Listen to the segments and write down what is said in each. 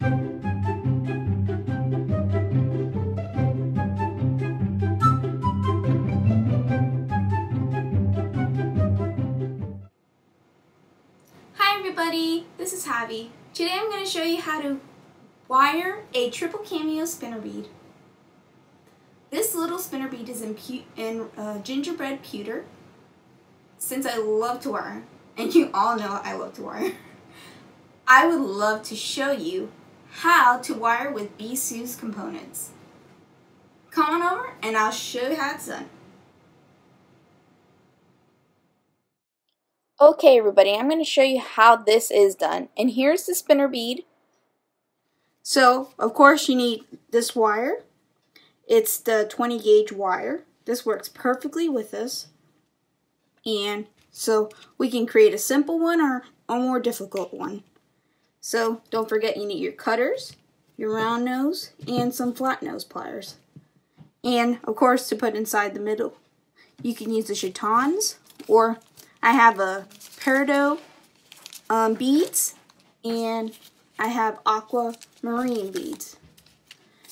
Hi everybody, this is Javi. Today I'm going to show you how to wire a triple cameo spinner bead. This little spinner bead is in gingerbread pewter. Since I love to wire, and you all know I love to wire, I would love to show you how to wire with Bead's components. Come on over and I'll show you how it's done. Okay everybody, I'm going to show you how this is done. And here's the spinner bead. So, of course you need this wire. It's the 20 gauge wire. This works perfectly with this. And so we can create a simple one or a more difficult one. So don't forget you need your cutters, your round nose, and some flat nose pliers. And of course to put inside the middle, you can use the chatons, or I have a Peridot beads, and I have aquamarine beads.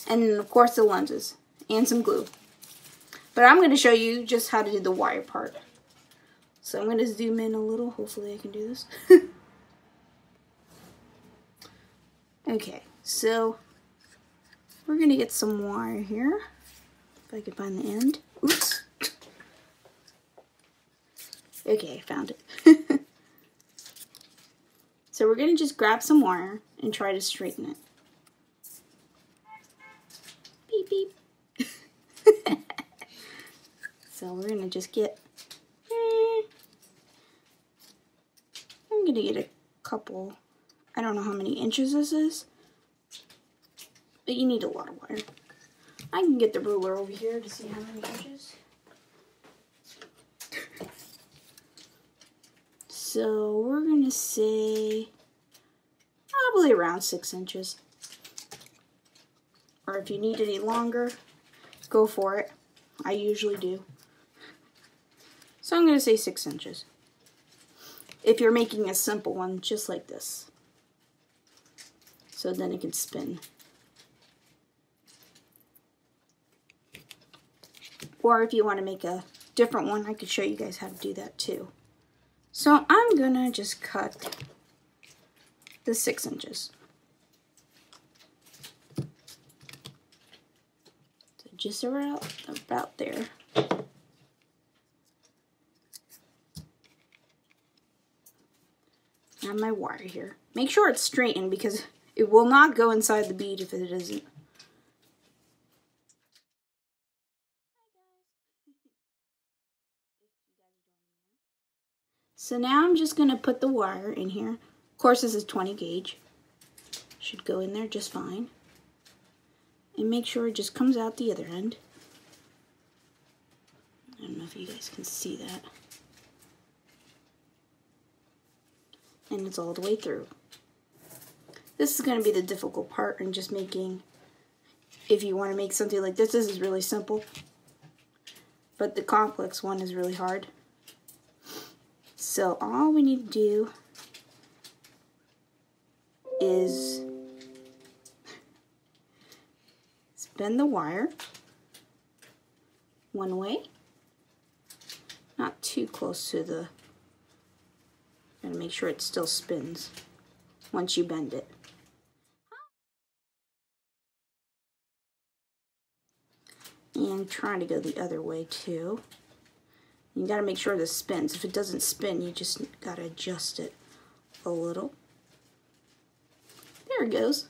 And then of course the lenses, and some glue. But I'm going to show you just how to do the wire part. So I'm going to zoom in a little, hopefully I can do this. Okay, so we're going to get some wire here, if I can find the end. Oops. Okay, I found it. So we're going to just grab some wire and try to straighten it. Beep, beep. So we're going to just get, I'm going to get a couple, I don't know how many inches this is, but you need a lot of wire. I can get the ruler over here to see how many inches. So we're going to say probably around 6 inches. Or if you need any longer, go for it. I usually do. So I'm going to say 6 inches. If you're making a simple one just like this. So then it can spin. Or if you want to make a different one, I could show you guys how to do that too. So I'm gonna just cut the 6 inches. So just about there. Now my wire here. Make sure it's straightened because it will not go inside the bead if it isn't. So now I'm just going to put the wire in here. Of course this is 20 gauge. Should go in there just fine. And make sure it just comes out the other end. I don't know if you guys can see that. And it's all the way through. This is going to be the difficult part in just making, if you want to make something like this is really simple. But the complex one is really hard. So all we need to do is bend the wire one way, not too close to the, and make sure it still spins once you bend it. And trying to go the other way too. You gotta make sure this spins. If it doesn't spin, you just gotta adjust it a little. There it goes.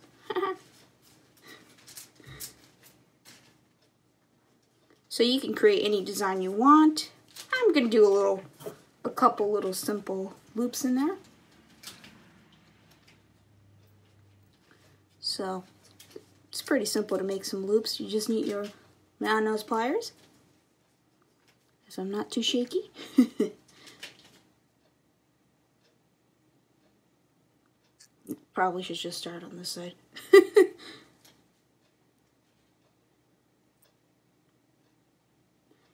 So you can create any design you want. I'm gonna do a couple little simple loops in there. So it's pretty simple to make some loops. You just need your round nose pliers. If I'm not too shaky. Probably should just start on this side.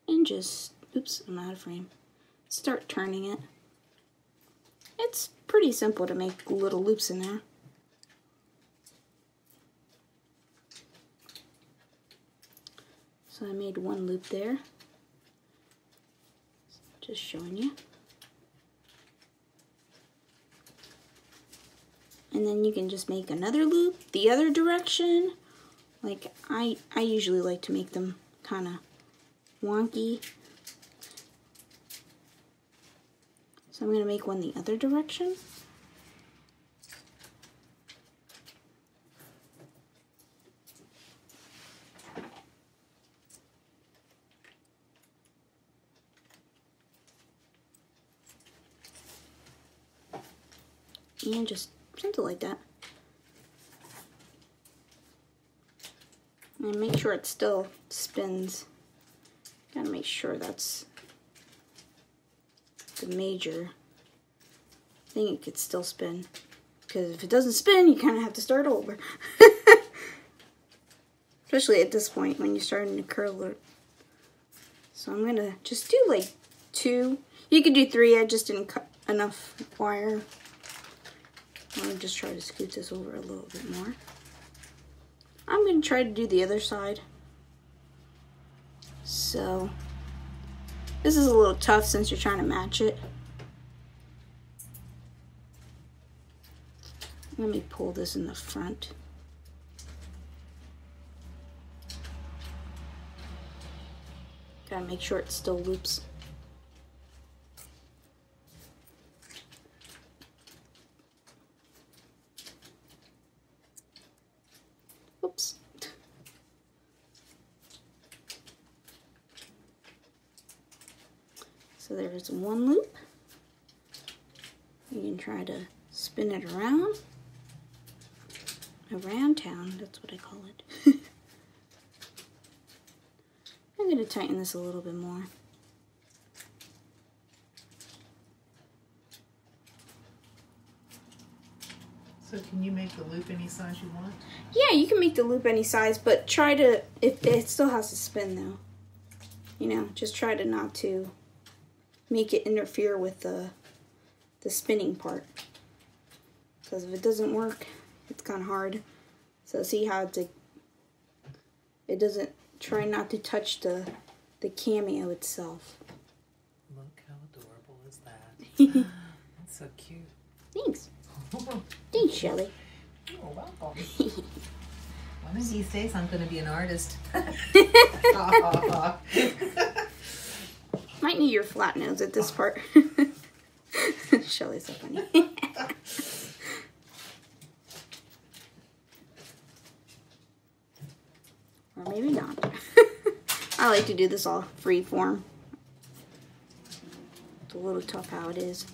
And just, oops, I'm out of frame. Start turning it. It's pretty simple to make little loops in there. So I made one loop there. Just showing you. And then you can just make another loop the other direction. Like I usually like to make them kind of wonky. So I'm going to make one the other direction. And just something like that. And make sure it still spins. Gotta make sure that's the major thing. It could still spin. Because if it doesn't spin, you kind of have to start over. Especially at this point when you're starting to curl it. So I'm gonna just do like 2. You could do 3, I just didn't cut enough wire. I'll just try to scoot this over a little bit more. I'm going to try to do the other side. So, this is a little tough since you're trying to match it. Let me pull this in the front. Gotta make sure it still loops. Oops. So there's one loop. You can try to spin it around town, that's what I call it. I'm going to tighten this a little bit more. So can you make the loop any size you want? Yeah, you can make the loop any size, but try to, if it still has to spin though, you know, just try to not to make it interfere with the spinning part. Because if it doesn't work, it's kind of hard. So see how it's it doesn't, try not to touch the Cameo itself. Look how adorable is that? That's so cute. Thanks. Thanks, Shelly. You're welcome. One of these days I'm going to be an artist. Might need your flat nose at this part. Shelly's so funny. Or maybe not. I like to do this all free form. It's a little tough how it is.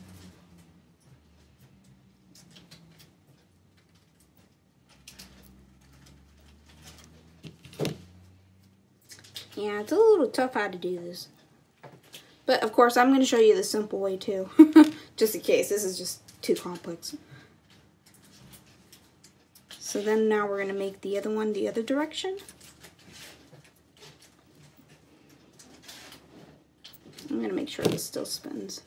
Yeah, it's a little tough how to do this. But of course, I'm going to show you the simple way too. Just in case, this is just too complex. So then now we're going to make the other one the other direction. I'm going to make sure this still spins.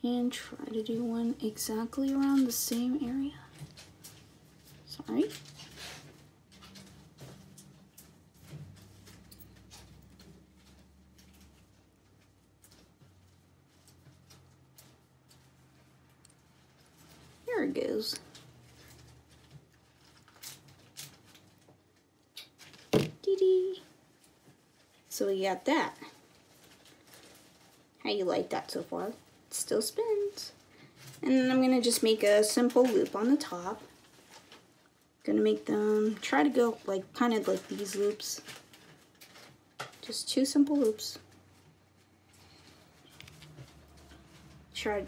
And try to do one exactly around the same area. Sorry. There it goes. Dee-dee. So we got that. How you like that so far? It still spins. And then I'm gonna just make a simple loop on the top. Gonna make them, try to go like kind of like these loops. Just 2 simple loops. I'm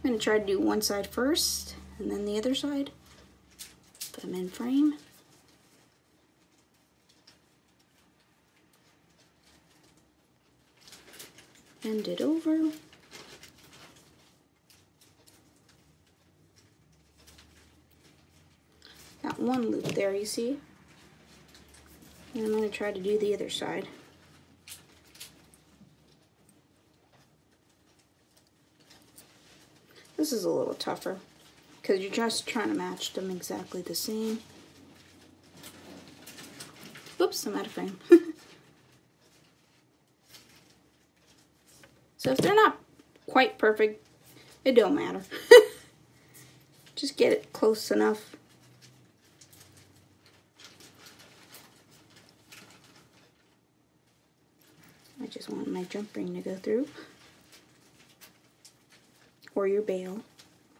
gonna try to do one side first and then the other side. Put them in frame. Bend it over. Got one loop there, you see? And I'm going to try to do the other side. This is a little tougher because you're just trying to match them exactly the same. Oops, I'm out of frame. So if they're not quite perfect, it don't matter. Just get it close enough. I just want my jump ring to go through. Or your bail.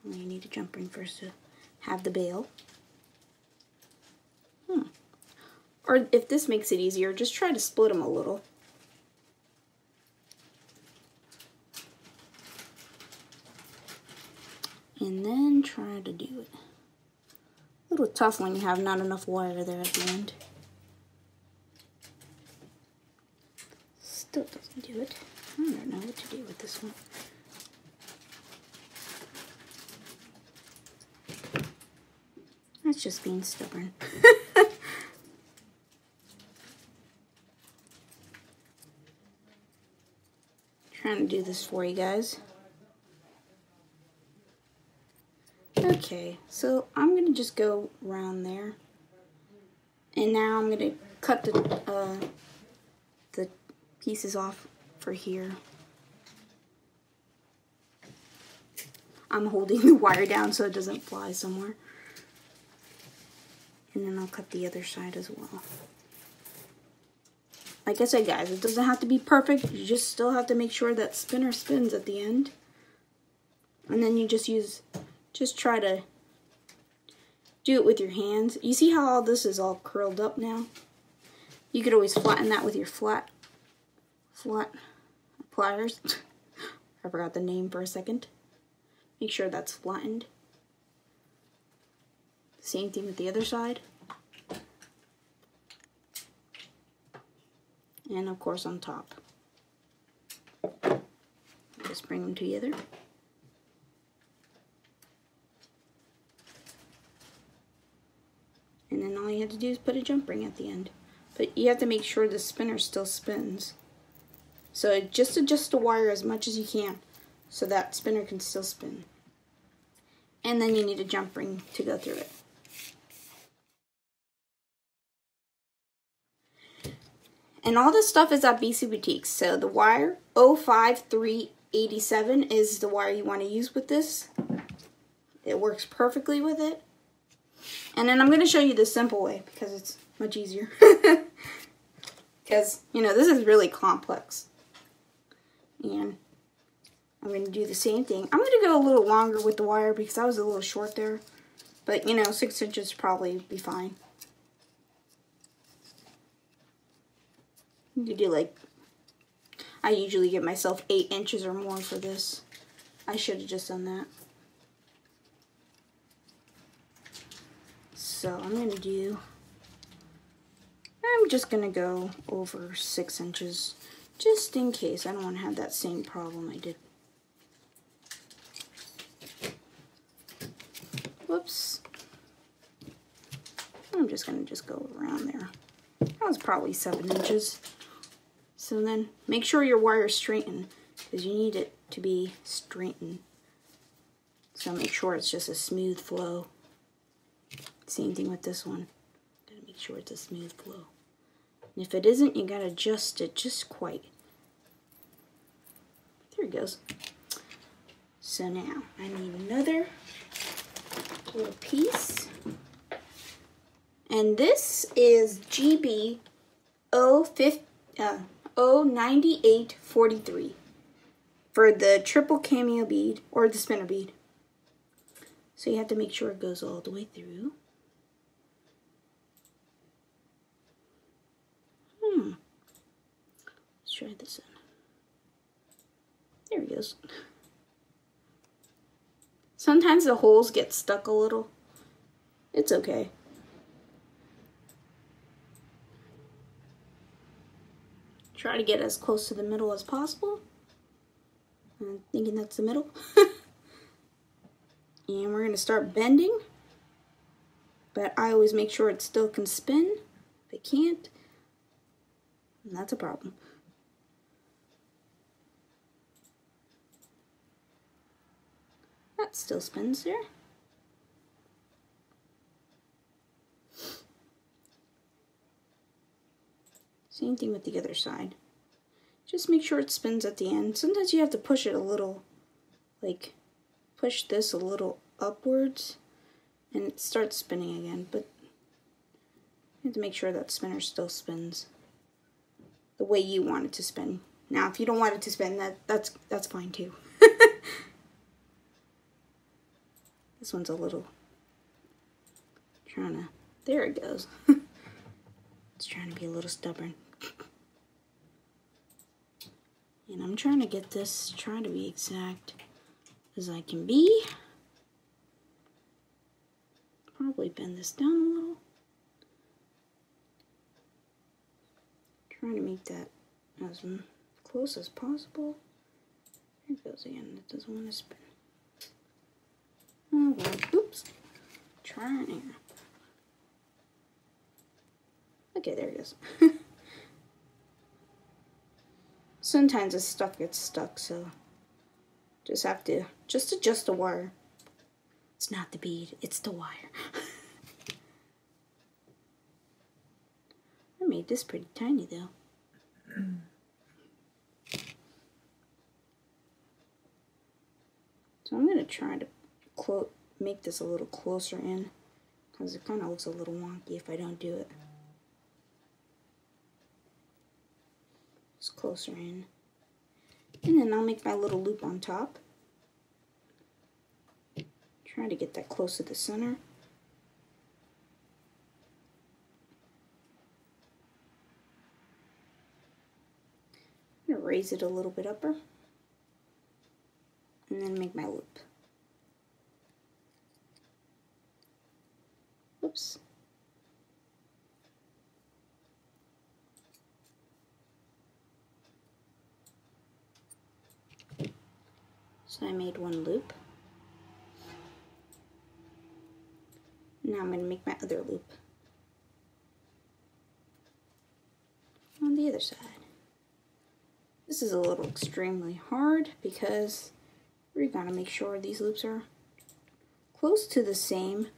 Well, you need a jump ring first to have the bail. Or if this makes it easier, just try to split them a little. And then try to do it. A little tough when you have not enough wire there at the end. Still doesn't do it. I don't know what to do with this one. That's just being stubborn. Trying to do this for you guys. Okay, so I'm going to just go around there. And now I'm going to cut the pieces off for here. I'm holding the wire down so it doesn't fly somewhere. And then I'll cut the other side as well. Like I said, guys, it doesn't have to be perfect. You just still have to make sure that spinner spins at the end. And then you just try to do it with your hands. You see how all this is all curled up now? You could always flatten that with your flat pliers. I forgot the name for a second. Make sure that's flattened. Same thing with the other side. And of course on top. Just bring them together. And then all you have to do is put a jump ring at the end. But you have to make sure the spinner still spins. So just adjust the wire as much as you can so that spinner can still spin. And then you need a jump ring to go through it. And all this stuff is at BC Boutiques. So the wire 05387 is the wire you want to use with this. It works perfectly with it. And then I'm going to show you the simple way because it's much easier. Because, you know, this is really complex. And I'm going to do the same thing. I'm going to go a little longer with the wire because I was a little short there. But, you know, 6 inches probably be fine. You could do like, I usually give myself 8 inches or more for this. I should have just done that. So I'm just going to go over 6 inches just in case. I don't want to have that same problem I did. Whoops. I'm just going to go around there. That was probably 7 inches. So then make sure your wire is straightened because you need it to be straightened. So make sure it's just a smooth flow. Same thing with this one. Gotta make sure it's a smooth flow. And if it isn't, you gotta adjust it just quite. There it goes. So now I need another little piece. And this is GB 09843 for the triple cameo bead or the spinner bead. So you have to make sure it goes all the way through. Let's try this in. There it goes. Sometimes the holes get stuck a little. It's okay. Try to get as close to the middle as possible. I'm thinking that's the middle. And we're going to start bending. But I always make sure it still can spin. If it can't, then that's a problem. That still spins there. Same thing with the other side. Just make sure it spins at the end. Sometimes you have to push it a little, like push this a little upwards and it starts spinning again, but you have to make sure that spinner still spins the way you want it to spin. Now, if you don't want it to spin, that's fine too. This one's a little trying to, there it goes. It's trying to be a little stubborn. And I'm trying to get this, trying to be exact as I can be. Probably bend this down a little. Trying to make that as close as possible. Here it goes again, it doesn't want to spin. Oh well, oops. Trying here. Okay, there it goes. Sometimes this stuff gets stuck, so just have to adjust the wire. It's not the bead, it's the wire. I made this pretty tiny though. So I'm going to try to make this a little closer in, because it kind of looks a little wonky if I don't do it. Just closer in. And then I'll make my little loop on top. Try to get that close to the center. I'm going to raise it a little bit upper. And then make my loop. Oops. So I made one loop. Now I'm going to make my other loop on the other side. This is a little extremely hard because we're going to make sure these loops are close to the same.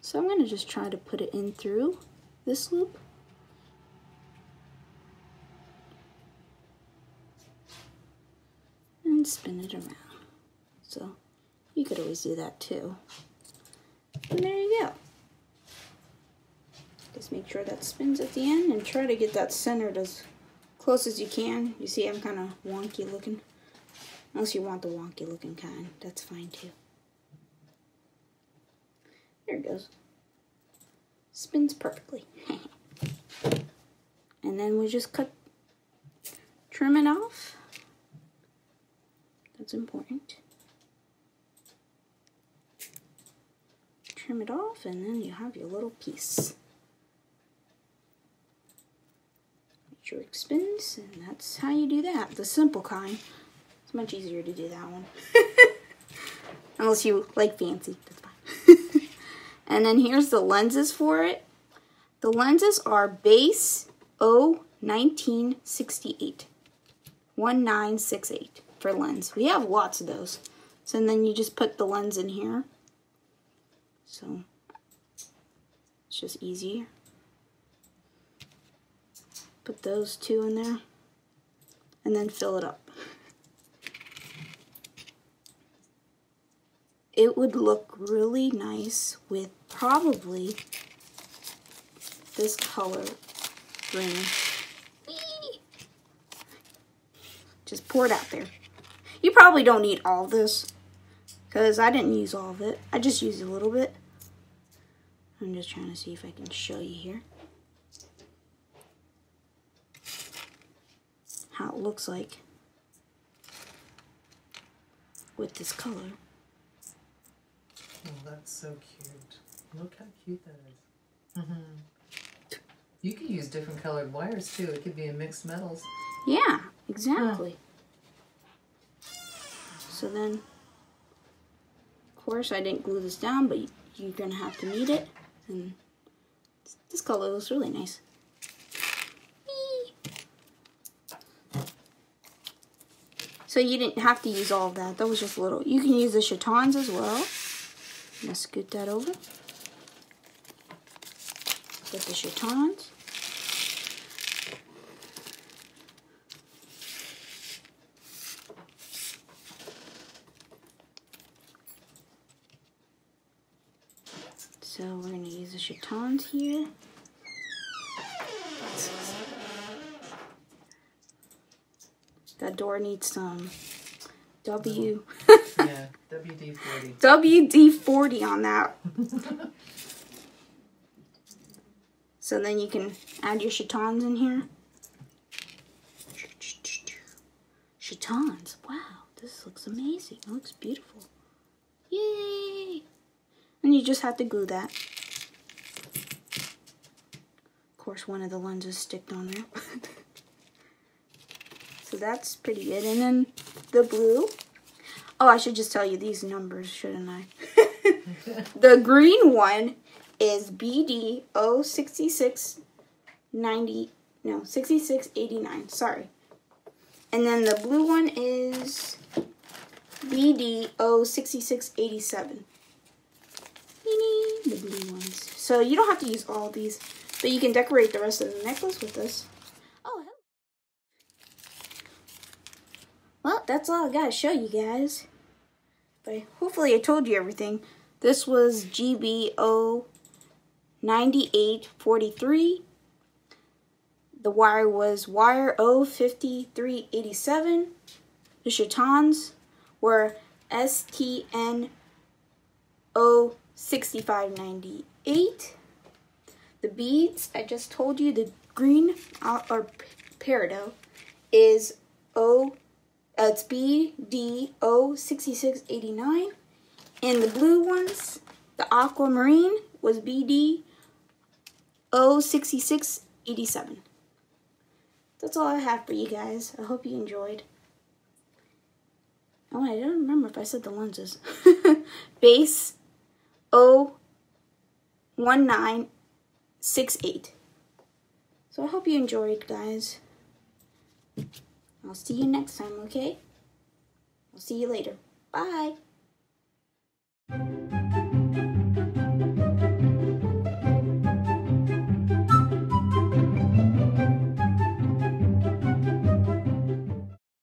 So I'm going to just try to put it in through this loop. And spin it around. So you could always do that too. And there you go. Just make sure that spins at the end and try to get that centered as close as you can. You see I'm kind of wonky looking. Unless you want the wonky looking kind, that's fine too. There it goes. Spins perfectly. And then we just trim it off. That's important. Trim it off and then you have your little piece. Make sure it spins, and that's how you do that. The simple kind. It's much easier to do that one. Unless you like fancy, that's fine. And then here's the lenses for it. The lenses are base 1968. 1968 for lens. We have lots of those. So then you just put the lens in here. So it's just easier. Put those two in there and then fill it up. It would look really nice with probably this color green. Just pour it out there. You probably don't need all this because I didn't use all of it. I just used a little bit. I'm just trying to see if I can show you here how it looks like with this color. Oh, that's so cute. Look how cute that is. You could use different colored wires too. It could be in mixed metals. Yeah, exactly. So then, of course, I didn't glue this down, but you're going to have to knead it. And this color looks really nice. So you didn't have to use all of that. That was just a little. You can use the chatons as well. I'm going to scoot that over. Get the chatons. So we're going to use the chatons here. That door needs some W. Yeah, WD-40. WD-40 on that. So then you can add your chatons in here. Chatons. Wow, this looks amazing. It looks beautiful. Yay! And you just have to glue that. Of course, one of the lenses sticked on there. So that's pretty good. And then the blue. Oh, I should just tell you these numbers, shouldn't I? The green one is BD 6689. Sorry. And then the blue one is BD 6687. The blue ones. So you don't have to use all these, but you can decorate the rest of the necklace with this. Oh, well, that's all I gotta show you guys. But hopefully I told you everything. This was GBO 9843. The wire was wire 05387. The chatons were STN 06598. The beads, I just told you, the green or peridot is it's BD 06689. And the blue ones, the aquamarine, was BD 06687. That's all I have for you guys. I hope you enjoyed. Oh, I don't remember if I said the lenses. Base 01968. So I hope you enjoyed, guys. I'll see you next time, okay? I'll see you later. Bye.